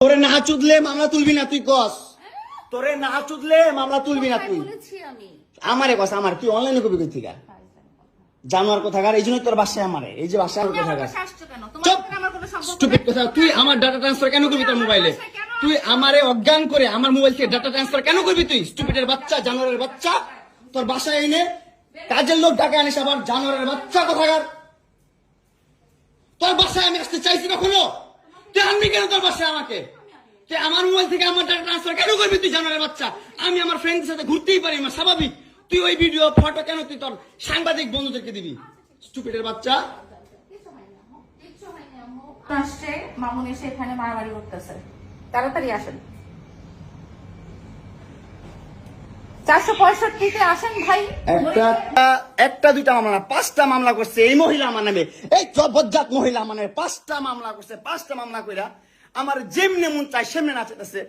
তোরে না চুদলে মামলা তুলবি না তুই কস, তোরে না চুদলে মামলা তুলবি না তুই। আমারে কস, আমার তুই অনলাইনে কবি কই থেকে জানোয়ার কোথাকার, এই জন্য তোর বাসায় আমারে, এই যে বাসায় আমার কোথাকার। স্টুপিড কথা, তুই আমার ডাটা ট্রান্সফার কেন করবি তোর মোবাইলে? তুই আমারে অজ্ঞান করে আমার মোবাইল থেকে ডাটা ট্রান্সফার কেন করবি তুই? স্টুপিডের বাচ্চা, জানোয়ারের বাচ্চা, তোর বাসায় এনে কাজের লোক ডাকা আনিস আবার, জানোয়ারের বাচ্চা কোথাকার। তোর বাসায় আমি আসতে চাইছি কখনো? তুই আনবি কেন তোর বাসায় আমাকে? তুই আমার মোবাইল থেকে আমার ডাটা ট্রান্সফার কেন করবি তুই, জানোয়ারের বাচ্চা? আমি আমার ফ্রেন্ডের সাথে ঘুরতেই পারি, আমার স্বাভাবিক। তুই ওই ভিডিও ফটো কেন তুই তোর সাংবাদিক বন্ধুদেরকে দিবি? স্টুপিডের বাচ্চা। মামুন এসে এখানে মারামারি করতেছে, তাড়াতাড়ি আসেন। 465-তে আসেন ভাই। একটা দুইটা মামলা না, 5টা মামলা করছে এই মহিলা আমার নামে, এই বজ্জাত মহিলা আমার নামে 5টা মামলা করছে। 5টা মামলা কইরা আমার যেমনে মন চায় সেমনে নাচাইতেছে।